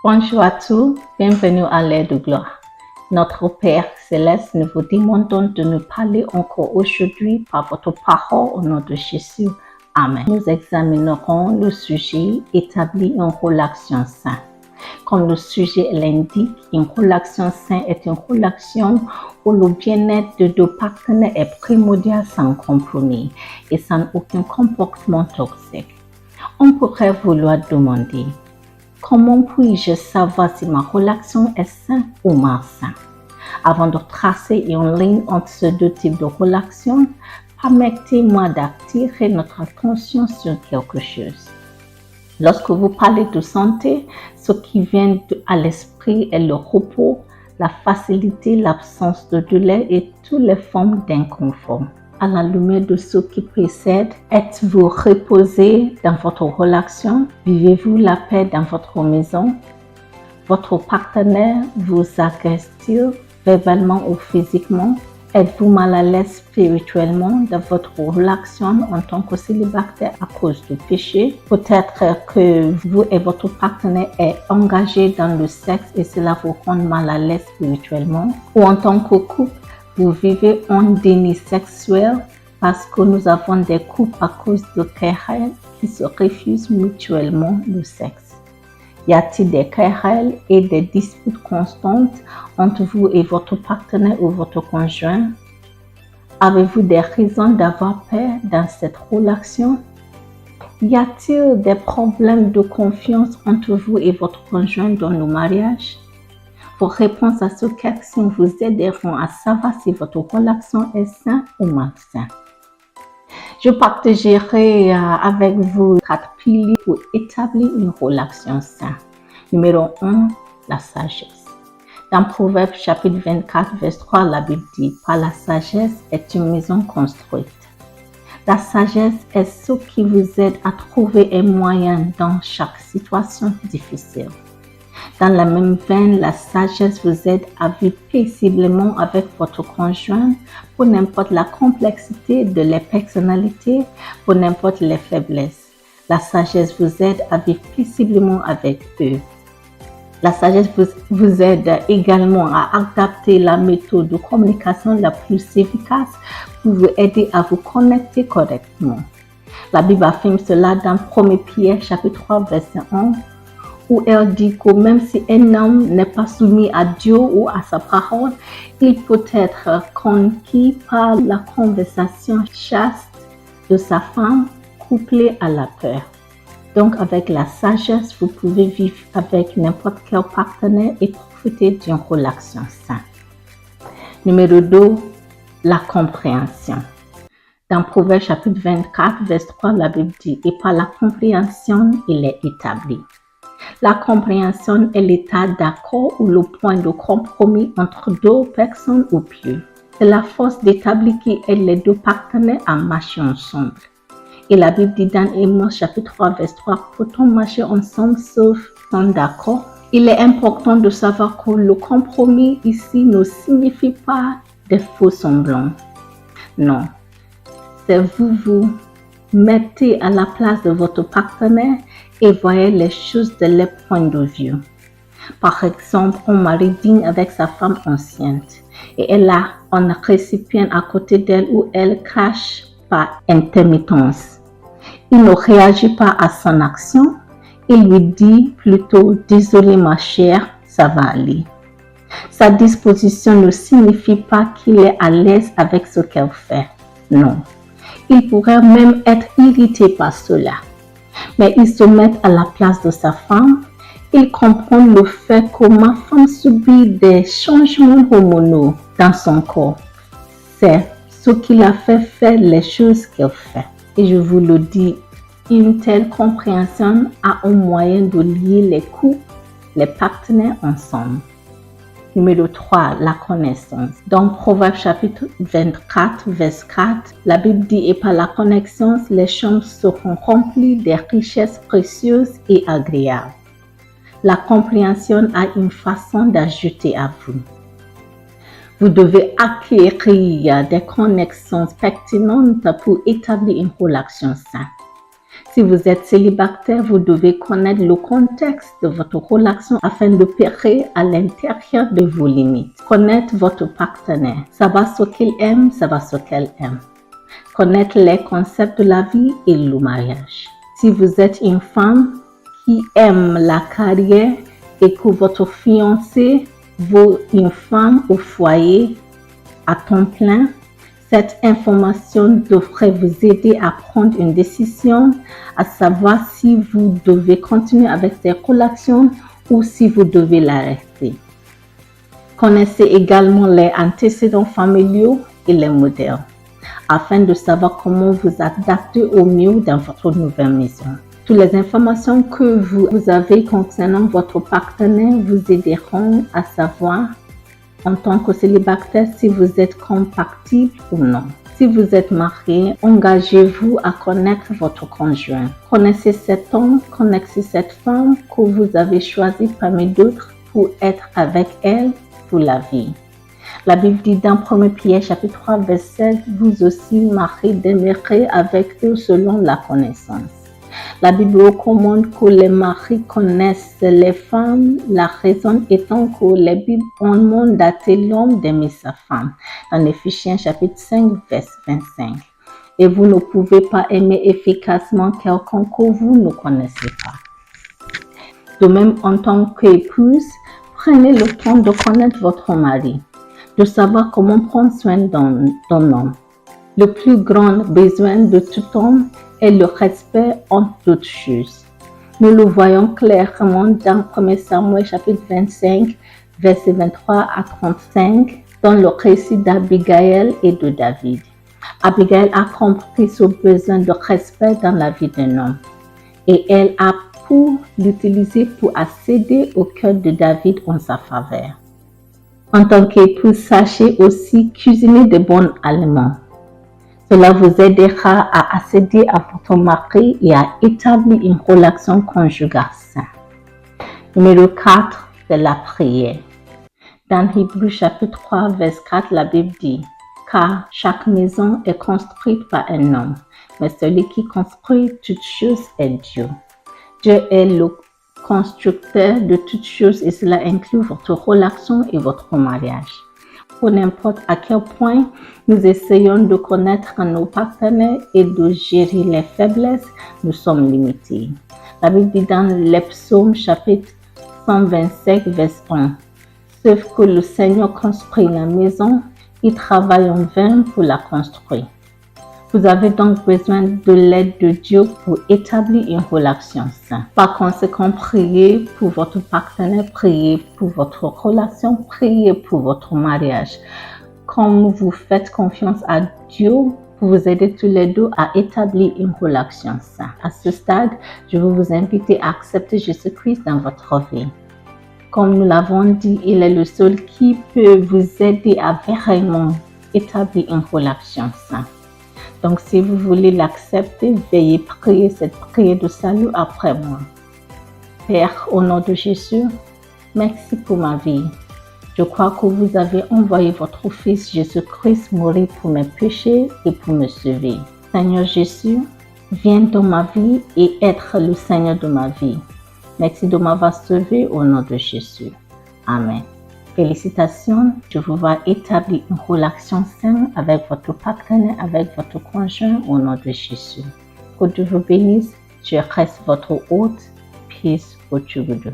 Bonjour à tous, bienvenue à l'heure de gloire. Notre Père Céleste, nous vous demandons de nous parler encore aujourd'hui par votre parole au nom de Jésus. Amen. Nous examinerons le sujet établir une relation saine. Comme le sujet l'indique, une relation saine est une relation où le bien-être de deux partenaires est primordial sans compromis et sans aucun comportement toxique. On pourrait vouloir demander: comment puis-je savoir si ma relation est saine ou malsaine? Avant de tracer une ligne entre ces deux types de relations, permettez-moi d'attirer notre attention sur quelque chose. Lorsque vous parlez de santé, ce qui vient à l'esprit est le repos, la facilité, l'absence de douleur et toutes les formes d'inconfort. À la lumière de ce qui précède, êtes-vous reposé dans votre relation? Vivez-vous la paix dans votre maison? Votre partenaire vous agresse-t-il verbalement ou physiquement? Êtes-vous mal à l'aise spirituellement dans votre relation en tant que célibataire à cause du péché? Peut-être que vous et votre partenaire êtes engagés dans le sexe et cela vous rend mal à l'aise spirituellement. Ou en tant que couple, vous vivez un déni sexuel parce que nous avons des couples à cause de querelles qui se refusent mutuellement le sexe. Y a-t-il des querelles et des disputes constantes entre vous et votre partenaire ou votre conjoint? Avez-vous des raisons d'avoir peur dans cette relation? Y a-t-il des problèmes de confiance entre vous et votre conjoint dans le mariage? Vos réponses à ces questions vous aideront à savoir si votre relation est saine ou malsaine. Je partagerai avec vous 4 piliers pour établir une relation saine. Numéro 1, la sagesse. Dans Proverbes chapitre 24, verset 3, la Bible dit: « Par la sagesse est une maison construite. » La sagesse est ce qui vous aide à trouver un moyen dans chaque situation difficile. Dans la même veine, la sagesse vous aide à vivre paisiblement avec votre conjoint, pour n'importe la complexité de les personnalités, pour n'importe les faiblesses. La sagesse vous aide à vivre paisiblement avec eux. La sagesse vous aide également à adapter la méthode de communication la plus efficace pour vous aider à vous connecter correctement. La Bible affirme cela dans 1 Pierre chapitre 3, verset 1. Où elle dit que même si un homme n'est pas soumis à Dieu ou à sa parole, il peut être conquis par la conversation chaste de sa femme, couplée à la peur. Donc avec la sagesse, vous pouvez vivre avec n'importe quel partenaire et profiter d'une relation saine. Numéro 2, la compréhension. Dans Proverbes chapitre 24, verset 3, la Bible dit: « Et par la compréhension, il est établi. » La compréhension est l'état d'accord ou le point de compromis entre deux personnes ou plus. C'est la force d'établir qui aide les deux partenaires à marcher ensemble. Et la Bible dit dans Amos chapitre 3, verset 3, « Peut-on marcher ensemble sauf sans d'accord ?» Il est important de savoir que le compromis ici ne signifie pas des faux semblants. Non, c'est vous mettez à la place de votre partenaire et voyez les choses de leur point de vue. Par exemple, un mari dîne avec sa femme enceinte et elle a un récipient à côté d'elle où elle crache par intermittence. Il ne réagit pas à son action, il lui dit plutôt: « Désolé ma chère, ça va aller. » Sa disposition ne signifie pas qu'il est à l'aise avec ce qu'elle fait. Non. Il pourrait même être irrité par cela. Mais il se met à la place de sa femme. Il comprend le fait que ma femme subit des changements hormonaux dans son corps. C'est ce qui l'a fait faire les choses qu'elle fait. Et je vous le dis, une telle compréhension a un moyen de lier les couples, les partenaires ensemble. Numéro 3, la connaissance. Dans Proverbes chapitre 24, verset 4, la Bible dit: « Et par la connaissance, les chambres seront remplies des richesses précieuses et agréables. » La compréhension a une façon d'ajouter à vous. Vous devez acquérir des connaissances pertinentes pour établir une relation saine. Si vous êtes célibataire, vous devez connaître le contexte de votre relation afin d'opérer à l'intérieur de vos limites. Connaître votre partenaire, savoir ce qu'il aime, savoir ce qu'elle aime. Connaître les concepts de la vie et le mariage. Si vous êtes une femme qui aime la carrière et que votre fiancé veut une femme au foyer à temps plein, cette information devrait vous aider à prendre une décision, à savoir si vous devez continuer avec cette relation ou si vous devez l'arrêter. Connaissez également les antécédents familiaux et les modèles, afin de savoir comment vous adapter au mieux dans votre nouvelle maison. Toutes les informations que vous avez concernant votre partenaire vous aideront à savoir en tant que célibataire si vous êtes compatible ou non. Si vous êtes marié, engagez-vous à connaître votre conjoint. Connaissez cet homme, connaissez cette femme que vous avez choisi parmi d'autres pour être avec elle pour la vie. La Bible dit dans 1 Pierre chapitre 3 verset 7, vous aussi mariés demeurez avec eux selon la connaissance. La Bible recommande que les maris connaissent les femmes, la raison étant que les Bibles ont mandaté l'homme d'aimer sa femme, dans Éphésiens chapitre 5, verset 25. Et vous ne pouvez pas aimer efficacement quelqu'un que vous ne connaissez pas. De même, en tant qu'épouse, prenez le temps de connaître votre mari, de savoir comment prendre soin d'un homme. Le plus grand besoin de tout homme est le respect entre toutes choses. Nous le voyons clairement dans 1 Samuel chapitre 25, versets 23 à 35, dans le récit d'Abigail et de David. Abigail a compris ce besoin de respect dans la vie d'un homme et elle a pu l'utiliser pour accéder au cœur de David en sa faveur. En tant qu'épouse, sachez aussi cuisiner de bons aliments. Cela vous aidera à accéder à votre mari et à établir une relation conjugale saine. Numéro 4, c'est la prière. Dans Hébreux chapitre 3, verset 4, la Bible dit « Car chaque maison est construite par un homme, mais celui qui construit toutes choses est Dieu. Dieu est le constructeur de toutes choses et cela inclut votre relation et votre mariage. Peu n'importe à quel point nous essayons de connaître nos partenaires et de gérer les faiblesses, nous sommes limités. La Bible dit dans les Psaumes chapitre 125 verset 1, « Sauf que le Seigneur construit la maison, il travaille en vain pour la construire. » Vous avez donc besoin de l'aide de Dieu pour établir une relation saine. Par conséquent, priez pour votre partenaire, priez pour votre relation, priez pour votre mariage. Comme vous faites confiance à Dieu pour vous aider tous les deux à établir une relation saine. À ce stade, je veux vous inviter à accepter Jésus-Christ dans votre vie. Comme nous l'avons dit, il est le seul qui peut vous aider à vraiment établir une relation saine. Donc, si vous voulez l'accepter, veuillez prier cette prière de salut après moi. Père, au nom de Jésus, merci pour ma vie. Je crois que vous avez envoyé votre Fils Jésus-Christ mourir pour mes péchés et pour me sauver. Seigneur Jésus, viens dans ma vie et être le Seigneur de ma vie. Merci de m'avoir sauvé au nom de Jésus. Amen. Félicitations, je vous vois établir une relation saine avec votre partenaire, avec votre conjoint au nom de Jésus. Que Dieu vous bénisse, je reste votre hôte. Peace, what you do.